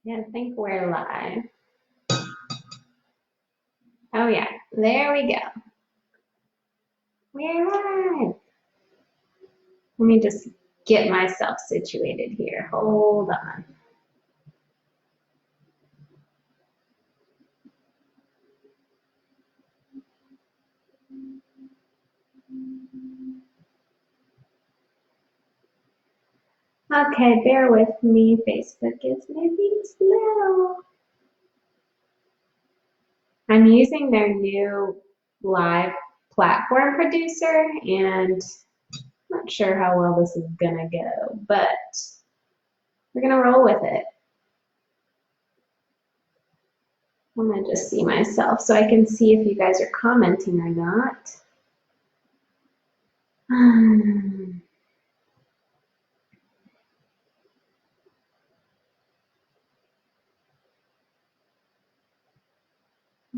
Yeah, I think we're live. Oh yeah, there we go. We're live. Let me just get myself situated here. Hold on. Okay, bear with me. Facebook is moving slow. I'm using their new live platform producer, and I'm not sure how well this is gonna go, but we're gonna roll with it. I'm gonna just see myself so I can see if you guys are commenting or not.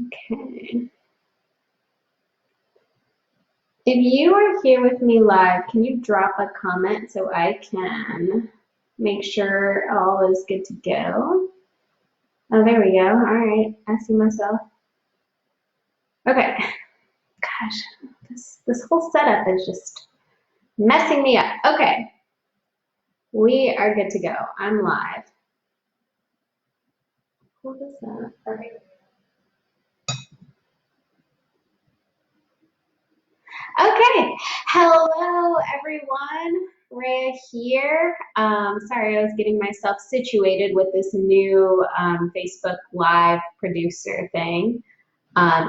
Okay. If you are here with me live, can you drop a comment so I can make sure all is good to go? Oh, there we go. All right, I see myself. Okay. Gosh, this whole setup is just messing me up. Okay, we are good to go. I'm live. What is that? All right. Okay, hello everyone. Rhea here. Sorry, I was getting myself situated with this new Facebook Live producer thing.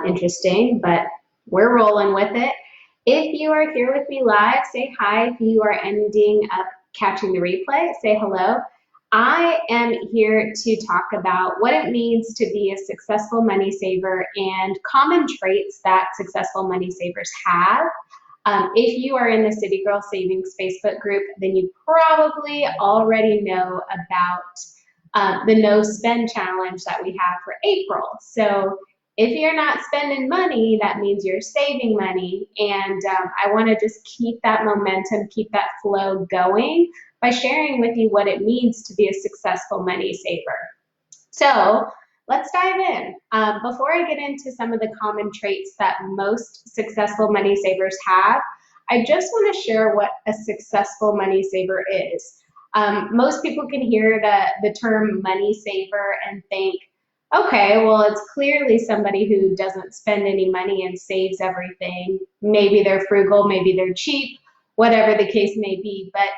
Interesting, but we're rolling with it. If you are here with me live, say hi. If you are ending up catching the replay, say hello. I am here to talk about what it means to be a successful money saver and common traits that successful money savers have. If you are in the City Girl Savings Facebook group, then you probably already know about the no spend challenge that we have for April. So if you're not spending money, that means you're saving money. And I want to just keep that momentum, keep that flow going by sharing with you what it means to be a successful money saver. So let's dive in. Before I get into some of the common traits that most successful money savers have, I just want to share what a successful money saver is. Most people can hear the term money saver and think, okay, well, it's clearly somebody who doesn't spend any money and saves everything. Maybe they're frugal, maybe they're cheap, whatever the case may be. But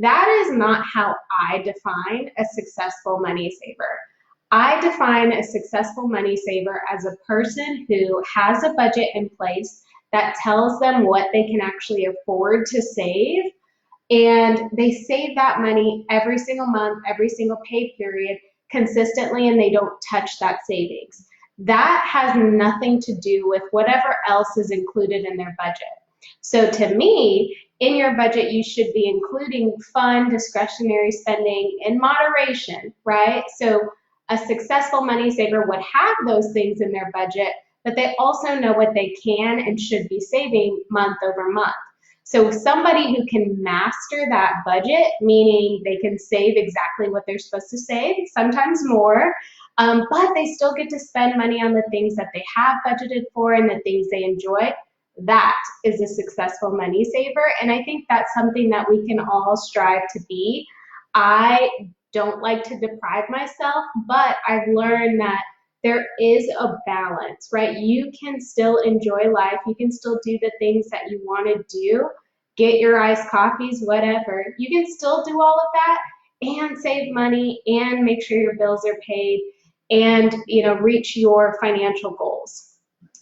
that is not how I define a successful money saver. I define a successful money saver as a person who has a budget in place that tells them what they can actually afford to save, and they save that money every single month, every single pay period consistently, and they don't touch that savings. That has nothing to do with whatever else is included in their budget. So to me, in your budget, you should be including fun, discretionary spending in moderation, right? So a successful money saver would have those things in their budget, but they also know what they can and should be saving month over month. So somebody who can master that budget, meaning they can save exactly what they're supposed to save, sometimes more, but they still get to spend money on the things that they have budgeted for and the things they enjoy, that is a successful money saver. And I think that's something that we can all strive to be. I don't like to deprive myself, but I've learned that there is a balance, right? You can still enjoy life. You can still do the things that you want to do, get your iced coffees, whatever. You can still do all of that and save money and make sure your bills are paid and, reach your financial goals.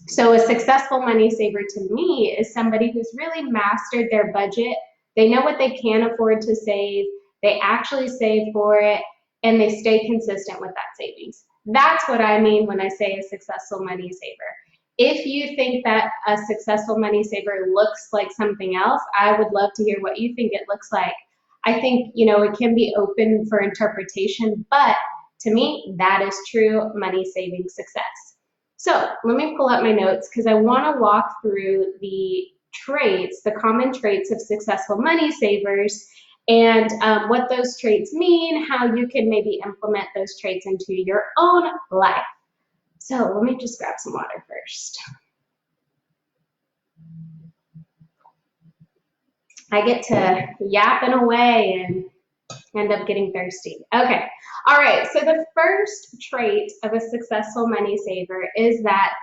So a successful money saver to me is somebody who's really mastered their budget. They know what they can afford to save. They actually save for it, and they stay consistent with that savings. That's what I mean when I say a successful money saver. If you think that a successful money saver looks like something else, I would love to hear what you think it looks like. I think, it can be open for interpretation, but to me, that is true money saving success. So let me pull up my notes because I want to walk through the traits, the common traits of successful money savers, and what those traits mean, how you can maybe implement those traits into your own life. So let me just grab some water first. I get to yapping away and end up getting thirsty. Okay, all right, so the first trait of a successful money saver is that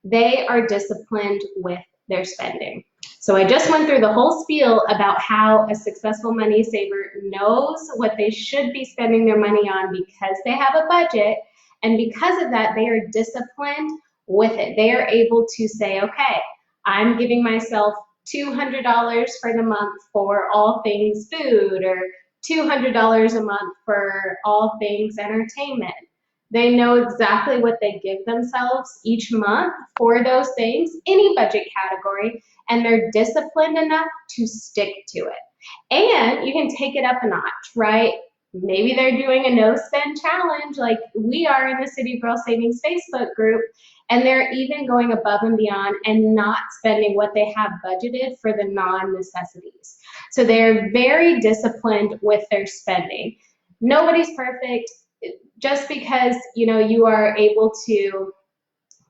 they are disciplined with their spending. So I just went through the whole spiel about how a successful money saver knows what they should be spending their money on because they have a budget, and because of that, they are disciplined with it. They are able to say, okay, I'm giving myself $200 for the month for all things food, or $200 a month for all things entertainment. They know exactly what they give themselves each month for those things, any budget category, and they're disciplined enough to stick to it. And you can take it up a notch, right? Maybe they're doing a no spend challenge like we are in the City Girl Savings Facebook group, and they're even going above and beyond and not spending what they have budgeted for the non-necessities. So they're very disciplined with their spending. Nobody's perfect. Just because you are able to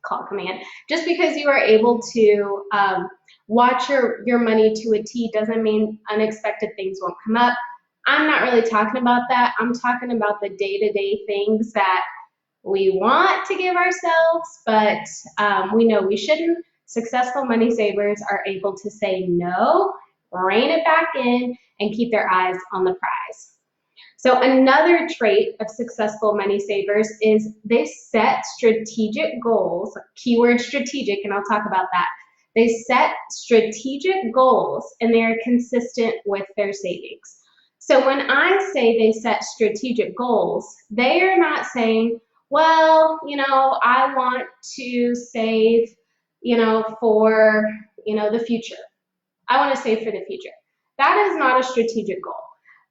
call command, just because you are able to watch your money to a T doesn't mean unexpected things won't come up. I'm not really talking about that. I'm talking about the day-to-day things that we want to give ourselves, but we know we shouldn't. Successful money savers are able to say no, rein it back in, and keep their eyes on the prize. So another trait of successful money savers is they set strategic goals, keyword strategic, and I'll talk about that. They set strategic goals and they are consistent with their savings. So when I say they set strategic goals, they are not saying, well, I want to save, for, the future. I want to save for the future. That is not a strategic goal.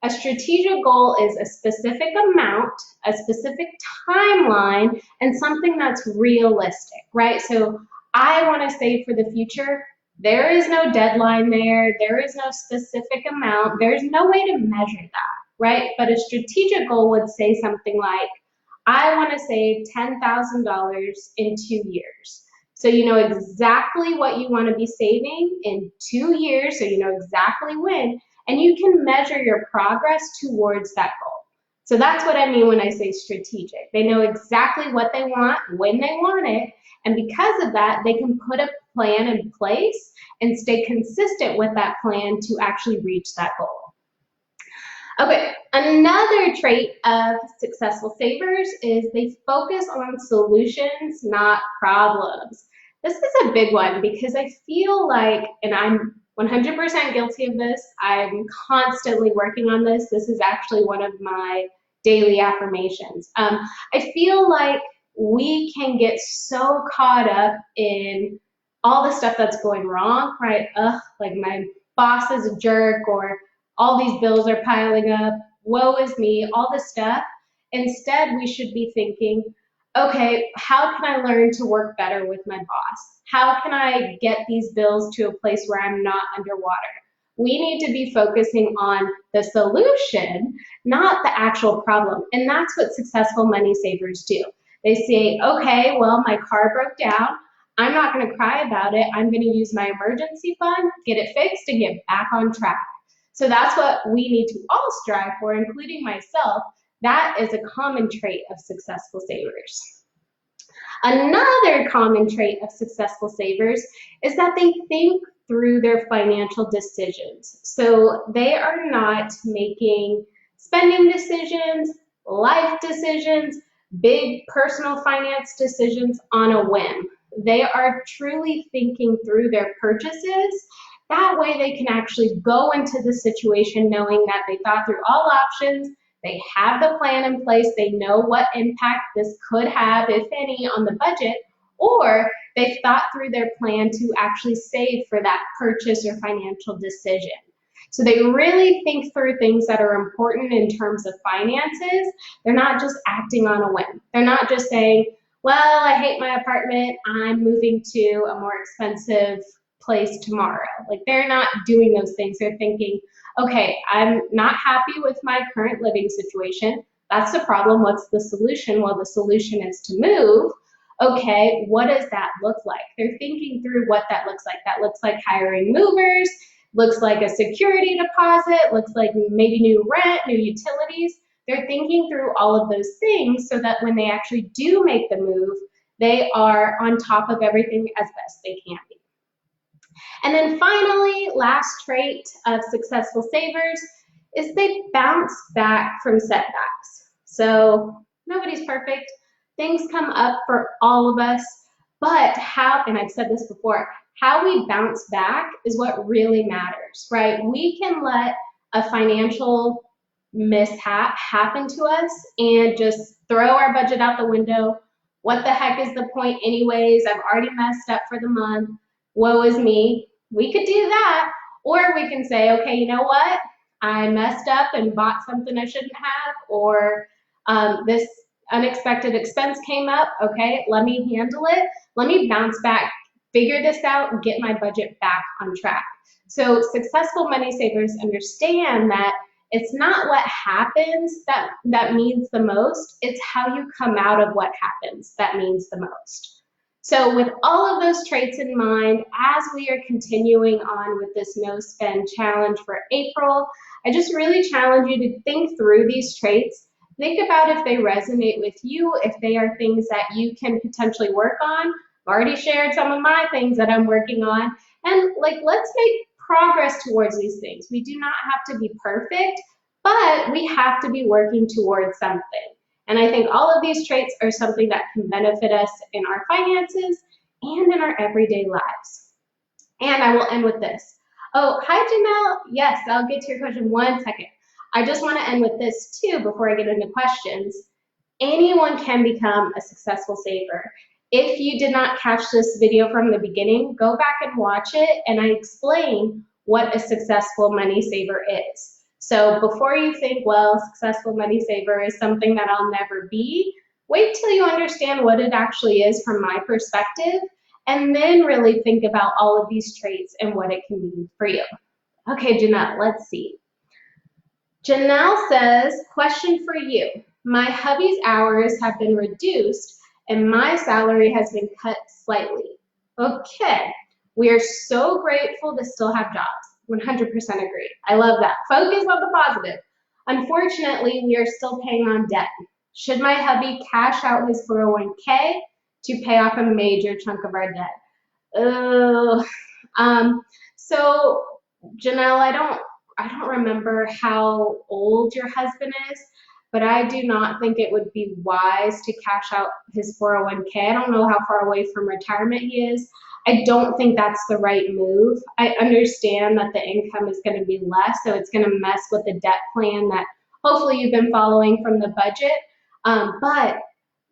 A strategic goal is a specific amount, a specific timeline, and something that's realistic, right? So I want to save for the future. There is no deadline there. There is no specific amount. There's no way to measure that, right? But a strategic goal would say something like, I want to save $10,000 in 2 years. So you know exactly what you want to be saving in 2 years, so you know exactly when, and you can measure your progress towards that goal. So that's what I mean when I say strategic. They know exactly what they want, when they want it, and because of that, they can put a plan in place and stay consistent with that plan to actually reach that goal. Okay, another trait of successful savers is they focus on solutions, not problems. This is a big one because I feel like, and I'm 100% guilty of this, I'm constantly working on this. This is actually one of my daily affirmations. I feel like we can get so caught up in all the stuff that's going wrong, right? Like my boss is a jerk, or all these bills are piling up, woe is me, all this stuff. Instead, we should be thinking, okay, how can I learn to work better with my boss? How can I get these bills to a place where I'm not underwater? We need to be focusing on the solution, not the actual problem. And that's what successful money savers do. They say, okay, well, my car broke down. I'm not going to cry about it. I'm going to use my emergency fund, get it fixed, and get back on track. So that's what we need to all strive for, including myself. That is a common trait of successful savers. Another common trait of successful savers is that they think through their financial decisions. So they are not making spending decisions, life decisions, big personal finance decisions on a whim. They are truly thinking through their purchases. That way they can actually go into the situation knowing that they thought through all options, they have the plan in place, they know what impact this could have, if any, on the budget, or they've thought through their plan to actually save for that purchase or financial decision. So they really think through things that are important in terms of finances. They're not just acting on a whim. They're not just saying, well, I hate my apartment, I'm moving to a more expensive place tomorrow. Like they're not doing those things. They're thinking, okay, I'm not happy with my current living situation. That's the problem. What's the solution? Well, the solution is to move. Okay, what does that look like? They're thinking through what that looks like. That looks like hiring movers, looks like a security deposit, looks like maybe new rent, new utilities. They're thinking through all of those things so that when they actually do make the move, they are on top of everything as best they can be. And then finally, last trait of successful savers is they bounce back from setbacks. So nobody's perfect. Things come up for all of us, but how, and I've said this before, how we bounce back is what really matters, right? We can let a financial mishap happen to us and just throw our budget out the window. What the heck is the point anyways? I've already messed up for the month. Woe is me. We could do that, or we can say, okay, you know what? I messed up and bought something I shouldn't have, or this unexpected expense came up. Okay, let me handle it. Let me bounce back, figure this out, and get my budget back on track. So successful money savers understand that it's not what happens that means the most, it's how you come out of what happens that means the most. So with all of those traits in mind, as we are continuing on with this no spend challenge for April, I just really challenge you to think through these traits. Think about if they resonate with you, if they are things that you can potentially work on. I've already shared some of my things that I'm working on. And let's make progress towards these things. We do not have to be perfect, but we have to be working towards something. And I think all of these traits are something that can benefit us in our finances and in our everyday lives. And I will end with this. Oh, hi, Janelle. Yes, I'll get to your question one second. I just want to end with this too before I get into questions. Anyone can become a successful saver. If you did not catch this video from the beginning, go back and watch it, and I explain what a successful money saver is. So before you think, well, successful money saver is something that I'll never be, wait till you understand what it actually is from my perspective, and then really think about all of these traits and what it can mean for you. Okay, Janelle, let's see. Janelle says, question for you. My hubby's hours have been reduced and my salary has been cut slightly. Okay, we are so grateful to still have jobs. 100% agree. I love that. Focus on the positive. Unfortunately, we are still paying on debt. Should my hubby cash out his 401k to pay off a major chunk of our debt? So Janelle, I don't remember how old your husband is, but I do not think it would be wise to cash out his 401k. I don't know how far away from retirement he is. I don't think that's the right move. I understand that the income is going to be less, so it's going to mess with the debt plan that hopefully you've been following from the budget. But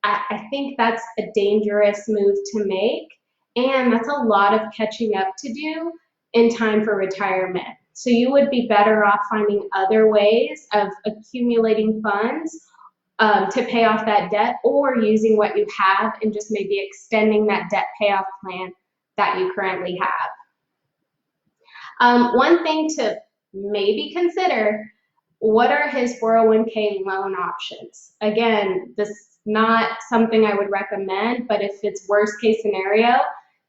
I think that's a dangerous move to make, and that's a lot of catching up to do in time for retirement. So you would be better off finding other ways of accumulating funds to pay off that debt, or using what you have and just maybe extending that debt payoff plan that you currently have. One thing to maybe consider, what are his 401k loan options? Again, this is not something I would recommend, but if it's worst case scenario,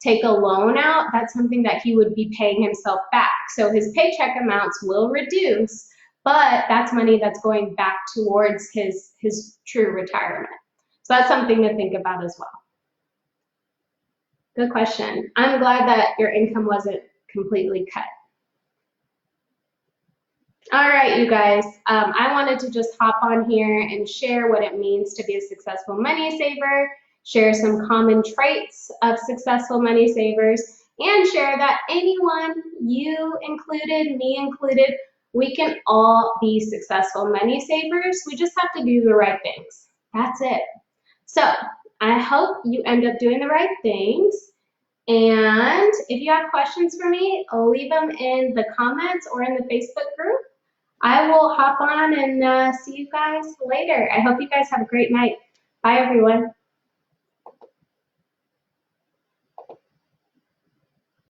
take a loan out, that's something that he would be paying himself back. So his paycheck amounts will reduce, but that's money that's going back towards his true retirement. So that's something to think about as well. Good question. I'm glad that your income wasn't completely cut. All right, you guys, I wanted to just hop on here and share what it means to be a successful money saver, share some common traits of successful money savers, and share that anyone, you included, me included, we can all be successful money savers. We just have to do the right things. That's it. So I hope you end up doing the right things. And if you have questions for me, leave them in the comments or in the Facebook group. I will hop on and see you guys later. I hope you guys have a great night. Bye, everyone.